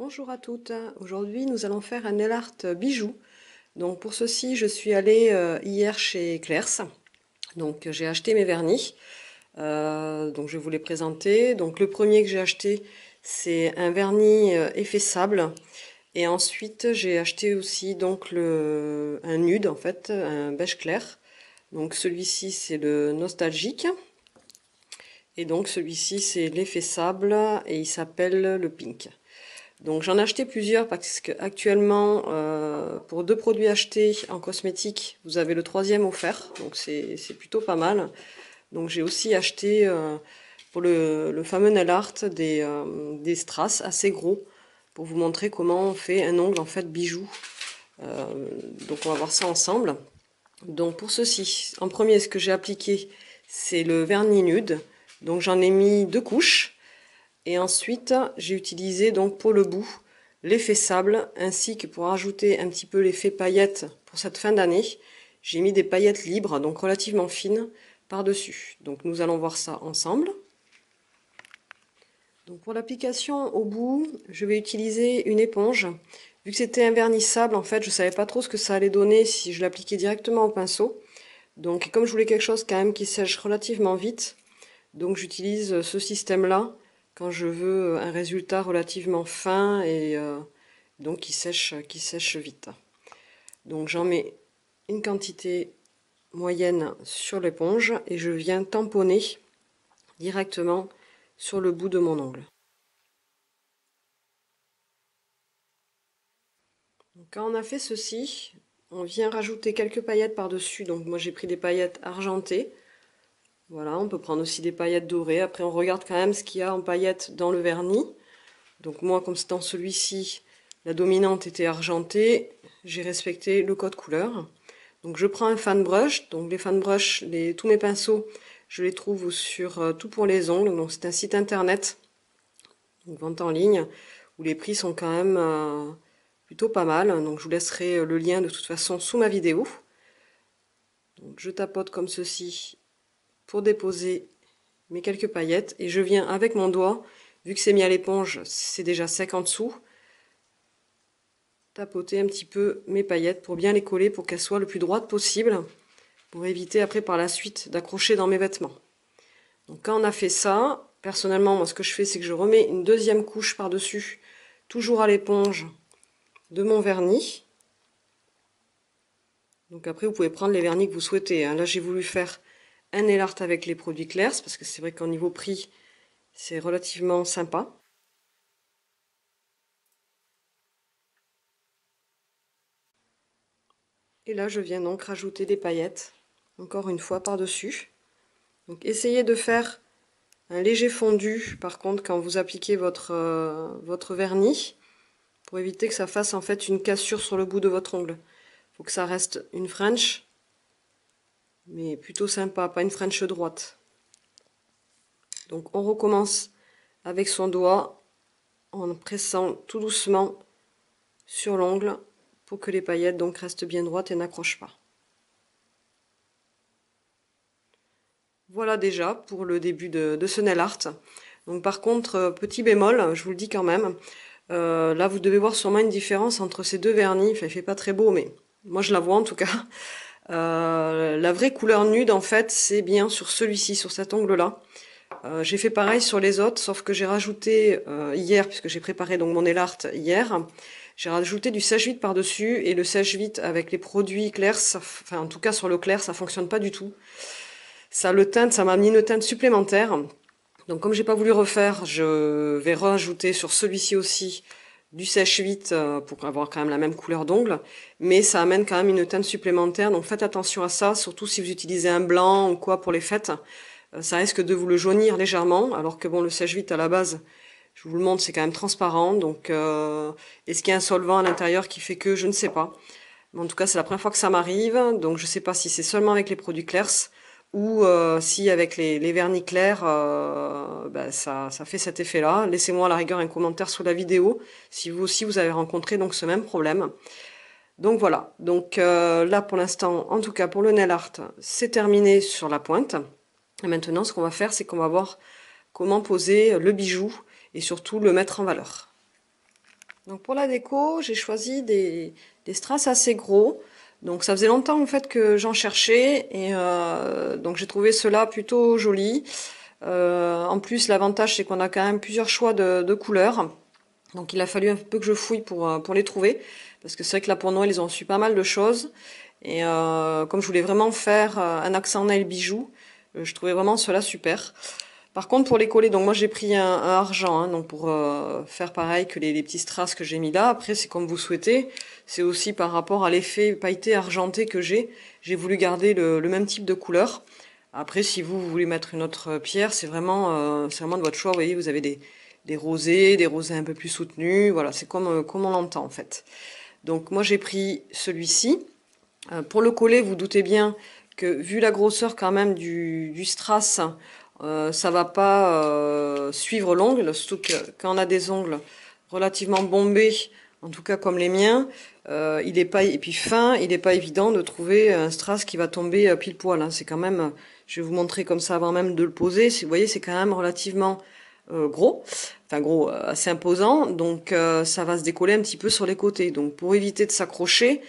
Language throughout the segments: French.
Bonjour à toutes, aujourd'hui nous allons faire un nail art bijou. Donc pour ceci je suis allée hier chez Claire's, donc j'ai acheté mes vernis, donc je vais vous les présenter. Donc le premier que j'ai acheté c'est un vernis effet sable, et ensuite j'ai acheté aussi donc un nude en fait, un beige clair. Donc celui-ci c'est le nostalgique, et donc celui-ci c'est l'effet sable et il s'appelle le pink. Donc j'en ai acheté plusieurs parce que actuellement pour 2 produits achetés en cosmétique, vous avez le troisième offert, donc c'est plutôt pas mal. Donc j'ai aussi acheté pour le fameux nail art des strass assez gros pour vous montrer comment on fait un ongle en fait bijou. Donc on va voir ça ensemble. Donc pour ceci, en premier ce que j'ai appliqué c'est le vernis nude. Donc j'en ai mis 2 couches. Et ensuite, j'ai utilisé donc pour le bout l'effet sable, ainsi que pour ajouter un petit peu l'effet paillettes pour cette fin d'année. J'ai mis des paillettes libres, donc relativement fines, par-dessus. Donc nous allons voir ça ensemble. Donc pour l'application au bout, je vais utiliser une éponge. Vu que c'était un vernis sable, en fait, je ne savais pas trop ce que ça allait donner si je l'appliquais directement au pinceau. Donc comme je voulais quelque chose quand même qui sèche relativement vite, donc j'utilise ce système-là quand je veux un résultat relativement fin et donc qui sèche vite. Donc j'en mets une quantité moyenne sur l'éponge et je viens tamponner directement sur le bout de mon ongle. Donc quand on a fait ceci, on vient rajouter quelques paillettes par-dessus. Donc moi j'ai pris des paillettes argentées. Voilà, on peut prendre aussi des paillettes dorées. Après on regarde quand même ce qu'il y a en paillettes dans le vernis. Donc moi, comme c'est dans celui-ci, la dominante était argentée, j'ai respecté le code couleur. Donc je prends un fan brush. Donc les fan brush, tous mes pinceaux, je les trouve sur Tout pour les ongles. Donc c'est un site internet, donc vente en ligne, où les prix sont quand même plutôt pas mal. Donc je vous laisserai le lien de toute façon sous ma vidéo. Donc je tapote comme ceci pour déposer mes quelques paillettes et je viens avec mon doigt, vu que c'est mis à l'éponge, c'est déjà sec en dessous, tapoter un petit peu mes paillettes pour bien les coller, pour qu'elles soient le plus droites possible, pour éviter après par la suite d'accrocher dans mes vêtements. Donc quand on a fait ça, personnellement moi ce que je fais c'est que je remets une deuxième couche par dessus, toujours à l'éponge, de mon vernis. Donc après vous pouvez prendre les vernis que vous souhaitez, hein. Là j'ai voulu faire un nail art avec les produits Claire's parce que c'est vrai qu'au niveau prix c'est relativement sympa. Et là, je viens donc rajouter des paillettes, encore une fois par-dessus. Donc essayez de faire un léger fondu, par contre, quand vous appliquez votre vernis, pour éviter que ça fasse en fait une cassure sur le bout de votre ongle. Il faut que ça reste une French, mais plutôt sympa, pas une French droite. Donc on recommence avec son doigt, en pressant tout doucement sur l'ongle, pour que les paillettes donc restent bien droites et n'accrochent pas. Voilà déjà pour le début de ce nail art. Donc par contre, petit bémol, je vous le dis quand même, là vous devez voir sûrement une différence entre ces deux vernis. Enfin, il fait pas très beau, mais moi je la vois en tout cas. La vraie couleur nude en fait, c'est bien sur celui-ci, sur cet ongle-là. J'ai fait pareil sur les autres, sauf que j'ai rajouté hier, puisque j'ai préparé donc mon nail art hier, j'ai rajouté du sèche-vite par-dessus, et le sèche-vite avec les produits Claire's, enfin en tout cas sur le clair, ça fonctionne pas du tout. Ça le teinte, ça m'a mis une teinte supplémentaire. Donc comme j'ai pas voulu refaire, je vais rajouter sur celui-ci aussi du sèche-vite pour avoir quand même la même couleur d'ongle. Mais ça amène quand même une teinte supplémentaire. Donc faites attention à ça, surtout si vous utilisez un blanc ou quoi pour les fêtes. Ça risque de vous le jaunir légèrement. Alors que bon, le sèche-vite à la base, je vous le montre, c'est quand même transparent. Donc est-ce qu'il y a un solvant à l'intérieur qui fait que je ne sais pas. Mais en tout cas, c'est la première fois que ça m'arrive. Donc je sais pas si c'est seulement avec les produits Claire's, ou si avec les vernis clairs ça fait cet effet là. Laissez-moi à la rigueur un commentaire sous la vidéo si vous aussi vous avez rencontré donc ce même problème. Donc voilà, donc là pour l'instant, en tout cas pour le nail art, c'est terminé sur la pointe. Et maintenant ce qu'on va faire, c'est qu'on va voir comment poser le bijou et surtout le mettre en valeur. Donc pour la déco, j'ai choisi des strass assez gros. Donc ça faisait longtemps en fait que j'en cherchais et donc j'ai trouvé cela plutôt joli. En plus, l'avantage c'est qu'on a quand même plusieurs choix de couleurs. Donc il a fallu un peu que je fouille pour les trouver. Parce que c'est vrai que là pour Noël, ils ont su pas mal de choses. Et comme je voulais vraiment faire un accent nail bijou, je trouvais vraiment cela super. Par contre, pour les coller, donc moi j'ai pris un argent, hein, donc pour faire pareil que les petits strass que j'ai mis là. Après, c'est comme vous souhaitez. C'est aussi par rapport à l'effet pailleté argenté que j'ai. J'ai voulu garder le même type de couleur. Après, si vous voulez mettre une autre pierre, c'est vraiment de votre choix. Vous voyez, vous avez des rosés un peu plus soutenus. Voilà, c'est comme on l'entend en fait. Donc moi j'ai pris celui-ci. Pour le coller, vous doutez bien que vu la grosseur quand même du strass, ça va pas suivre l'ongle, surtout que quand on a des ongles relativement bombés, en tout cas comme les miens, il est pas et puis fin, il n'est pas évident de trouver un strass qui va tomber pile poil. Hein. C'est quand même, je vais vous montrer comme ça avant même de le poser. Vous voyez, c'est quand même relativement gros, enfin gros, assez imposant, donc ça va se décoller un petit peu sur les côtés. Donc pour éviter de s'accrocher,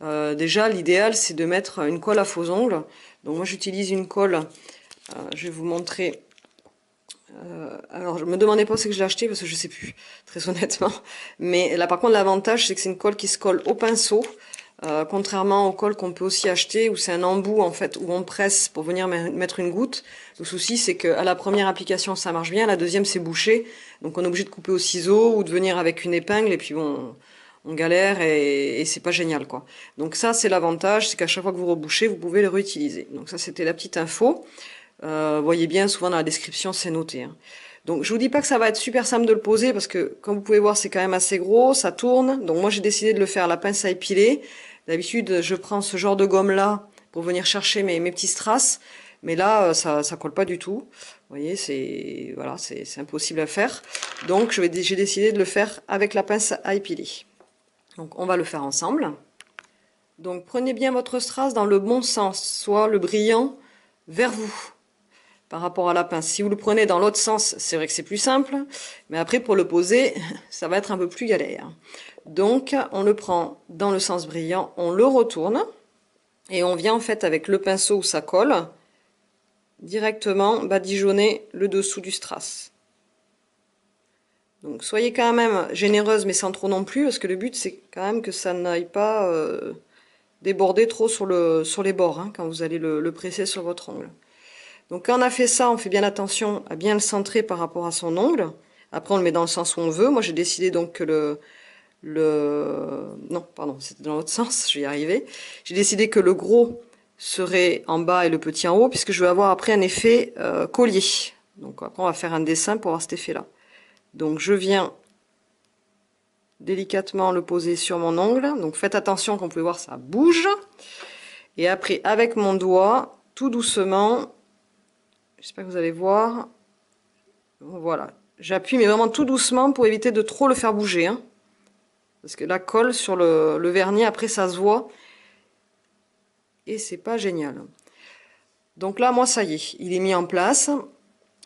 déjà l'idéal c'est de mettre une colle à faux ongles. Donc moi j'utilise une colle, je vais vous montrer. Alors je me demandez pas où c'est que je l'ai acheté parce que je sais plus, très honnêtement. Mais là par contre l'avantage c'est que c'est une colle qui se colle au pinceau. Contrairement aux colles qu'on peut aussi acheter où c'est un embout en fait où on presse pour venir mettre une goutte. Le souci c'est qu'à la première application ça marche bien, la deuxième c'est bouché, donc on est obligé de couper au ciseau ou de venir avec une épingle et puis bon on galère et c'est pas génial quoi. Donc ça c'est l'avantage, c'est qu'à chaque fois que vous rebouchez vous pouvez le réutiliser. Donc ça c'était la petite info. Voyez bien souvent dans la description c'est noté. Hein. Donc je vous dis pas que ça va être super simple de le poser parce que comme vous pouvez voir c'est quand même assez gros, ça tourne. Donc moi j'ai décidé de le faire à la pince à épiler. D'habitude je prends ce genre de gomme là pour venir chercher mes petits strass, mais là ça colle pas du tout. Vous voyez c'est voilà c'est impossible à faire. Donc j'ai décidé de le faire avec la pince à épiler. Donc on va le faire ensemble. Donc prenez bien votre strass dans le bon sens, soit le brillant vers vous par rapport à la pince. Si vous le prenez dans l'autre sens, c'est vrai que c'est plus simple, mais après pour le poser, ça va être un peu plus galère. Donc on le prend dans le sens brillant, on le retourne, et on vient en fait avec le pinceau où ça colle, directement badigeonner le dessous du strass. Donc soyez quand même généreuse, mais sans trop non plus, parce que le but c'est quand même que ça n'aille pas déborder trop sur les bords, hein, quand vous allez le presser sur votre ongle. Donc quand on a fait ça, on fait bien attention à bien le centrer par rapport à son ongle. Après on le met dans le sens où on veut. Moi j'ai décidé donc que non, pardon, c'était dans l'autre sens, je vais y arriver. J'ai décidé que le gros serait en bas et le petit en haut, puisque je veux avoir après un effet collier. Donc après on va faire un dessin pour avoir cet effet-là. Donc je viens délicatement le poser sur mon ongle. Donc faites attention, comme vous pouvez voir, ça bouge. Et après, avec mon doigt, tout doucement, j'espère que vous allez voir. Voilà. J'appuie, mais vraiment tout doucement pour éviter de trop le faire bouger. Hein. Parce que la colle sur le vernis, après, ça se voit. Et c'est pas génial. Donc là, moi, ça y est. Il est mis en place.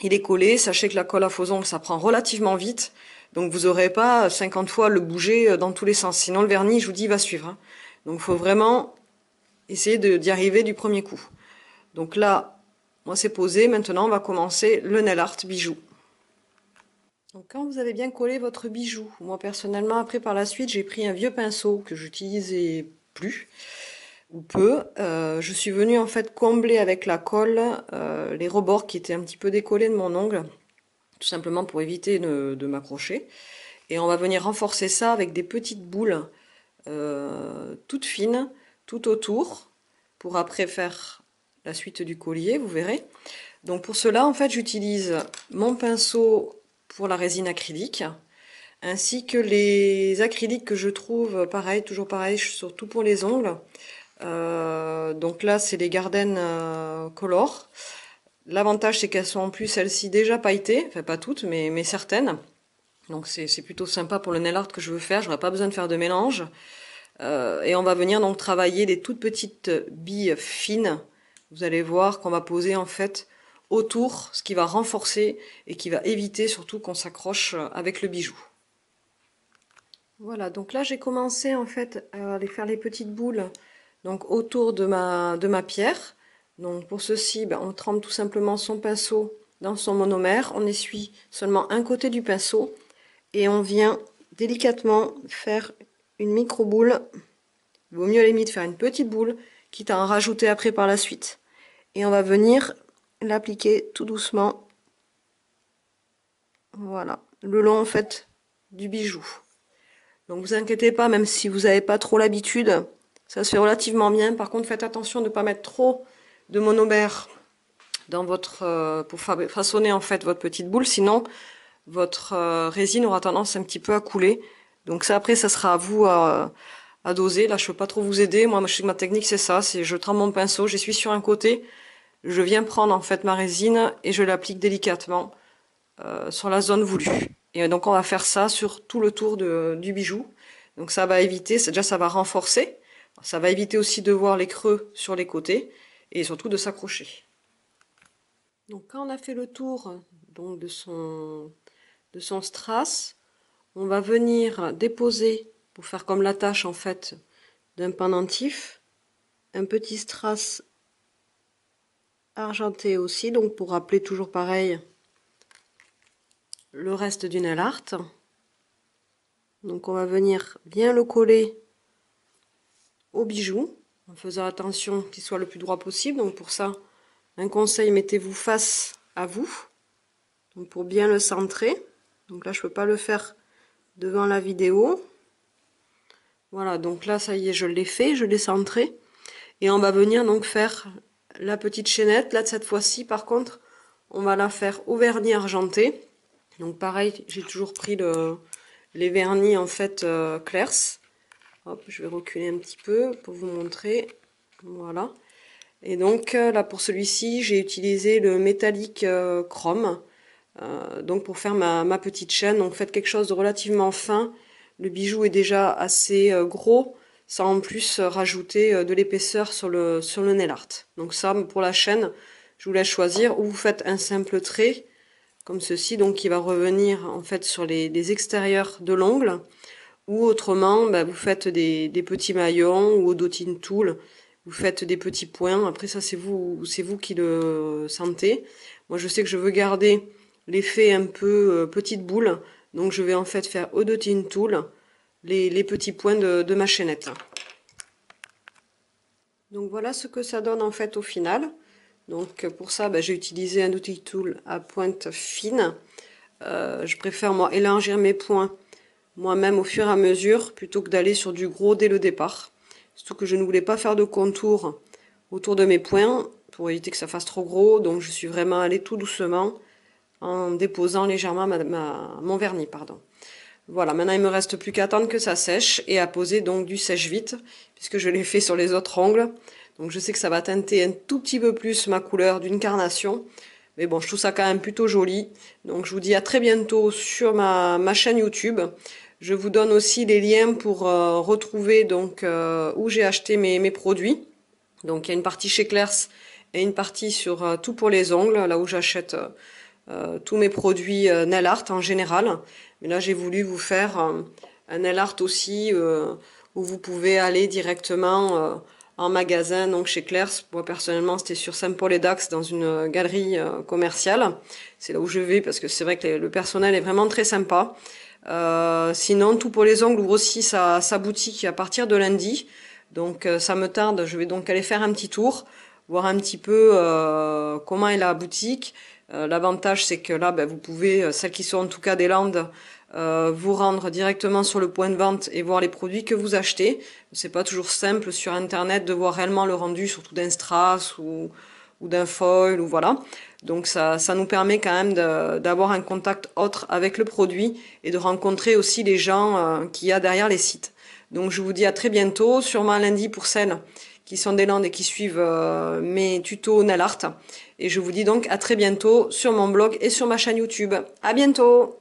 Il est collé. Sachez que la colle à faux ongles, ça prend relativement vite. Donc vous n'aurez pas 50 fois le bouger dans tous les sens. Sinon, le vernis, je vous dis, il va suivre. Hein. Donc il faut vraiment essayer d'y arriver du premier coup. Donc là, moi, c'est posé. Maintenant, on va commencer le nail art bijou. Donc quand vous avez bien collé votre bijou, moi personnellement après par la suite j'ai pris un vieux pinceau que j'utilisais plus ou peu, je suis venue en fait combler avec la colle les rebords qui étaient un petit peu décollés de mon ongle, tout simplement pour éviter de m'accrocher. Et on va venir renforcer ça avec des petites boules toutes fines, tout autour, pour après faire la suite du collier, vous verrez. Donc pour cela en fait j'utilise mon pinceau pour la résine acrylique, ainsi que les acryliques que je trouve pareil, toujours pareil, surtout pour les ongles. Donc là c'est les Garden Color. L'avantage c'est qu'elles sont en plus celles-ci déjà pailletées, enfin pas toutes mais certaines. Donc c'est plutôt sympa pour le nail art que je veux faire, j'aurai pas besoin de faire de mélange. Et on va venir donc travailler des toutes petites billes fines. Vous allez voir qu'on va poser en fait autour, ce qui va renforcer et qui va éviter surtout qu'on s'accroche avec le bijou. Voilà, donc là j'ai commencé en fait à aller faire les petites boules donc autour de ma pierre. Donc pour ceci, ben, on trempe tout simplement son pinceau dans son monomère, on essuie seulement un côté du pinceau et on vient délicatement faire une micro boule. Il vaut mieux à la limite faire une petite boule, quitte à en rajouter après par la suite. Et on va venir l'appliquer tout doucement, voilà, le long en fait du bijou. Donc vous inquiétez pas, même si vous n'avez pas trop l'habitude, ça se fait relativement bien. Par contre, faites attention de ne pas mettre trop de monomère dans votre pour façonner en fait votre petite boule, sinon votre résine aura tendance un petit peu à couler. Donc ça après, ça sera à vous à doser. Là, je peux pas trop vous aider. Moi, je sais que ma technique c'est ça, c'est je trempe mon pinceau, j'essuie sur un côté, je viens prendre en fait ma résine et je l'applique délicatement sur la zone voulue. Et donc on va faire ça sur tout le tour du bijou. Donc ça va éviter, déjà ça va renforcer, ça va éviter aussi de voir les creux sur les côtés et surtout de s'accrocher. Donc quand on a fait le tour donc de son strass, on va venir déposer pour faire comme l'attache en fait d'un pendentif, un petit strass argenté aussi, donc pour rappeler toujours pareil le reste du nail art. Donc on va venir bien le coller au bijou en faisant attention qu'il soit le plus droit possible. Donc pour ça, un conseil, mettez-vous face à vous donc pour bien le centrer. Donc là je peux pas le faire devant la vidéo. Voilà, donc là ça y est, je l'ai fait, je l'ai centré et on va venir donc faire la petite chaînette. Là cette fois-ci par contre on va la faire au vernis argenté. Donc pareil, j'ai toujours pris les vernis en fait Clairs. Hop, je vais reculer un petit peu pour vous montrer. Voilà. Et donc là pour celui-ci, j'ai utilisé le métallique chrome. Donc pour faire ma petite chaîne, donc faites quelque chose de relativement fin. Le bijou est déjà assez gros, sans en plus rajouter de l'épaisseur sur le nail art. Donc ça, pour la chaîne, je vous laisse choisir. Ou vous faites un simple trait, comme ceci, donc qui va revenir en fait sur les extérieurs de l'ongle. Ou autrement, bah, vous faites des petits maillons ou au dotting tool, vous faites des petits points. Après ça, c'est vous qui le sentez. Moi, je sais que je veux garder l'effet un peu petite boule, donc je vais en fait faire au dotting tool les petits points de ma chaînette. Donc voilà ce que ça donne en fait au final. Donc pour ça, bah, j'ai utilisé un dotting tool à pointe fine. Je préfère moi élargir mes points moi-même au fur et à mesure plutôt que d'aller sur du gros dès le départ. Surtout que je ne voulais pas faire de contour autour de mes points pour éviter que ça fasse trop gros, donc je suis vraiment allée tout doucement en déposant légèrement mon vernis, pardon. Voilà, maintenant il me reste plus qu'à attendre que ça sèche et à poser donc du sèche-vite puisque je l'ai fait sur les autres ongles. Donc je sais que ça va teinter un tout petit peu plus ma couleur d'une carnation. Mais bon, je trouve ça quand même plutôt joli. Donc je vous dis à très bientôt sur ma chaîne YouTube. Je vous donne aussi les liens pour retrouver donc où j'ai acheté mes produits. Donc il y a une partie chez Clairs et une partie sur tout pour les ongles, là où j'achète tous mes produits nail art en général. Mais là j'ai voulu vous faire un nail art aussi où vous pouvez aller directement en magasin, donc chez Clairs. Moi personnellement c'était sur Saint-Paul-et-Dax dans une galerie commerciale. C'est là où je vais parce que c'est vrai que le personnel est vraiment très sympa. Sinon, Tout pour les ongles ouvre aussi sa boutique à partir de lundi. Donc ça me tarde, je vais donc aller faire un petit tour, voir un petit peu comment est la boutique. L'avantage c'est que là, ben, vous pouvez, celles qui sont en tout cas des Landes, vous rendre directement sur le point de vente et voir les produits que vous achetez. C'est pas toujours simple sur internet de voir réellement le rendu, surtout d'un strass ou d'un foil ou voilà. Donc ça nous permet quand même d'avoir un contact autre avec le produit et de rencontrer aussi les gens qu'il y a derrière les sites. Donc je vous dis à très bientôt, sûrement lundi pour celles qui sont des Landes et qui suivent mes tutos nail art. Et je vous dis donc à très bientôt sur mon blog et sur ma chaîne YouTube. À bientôt!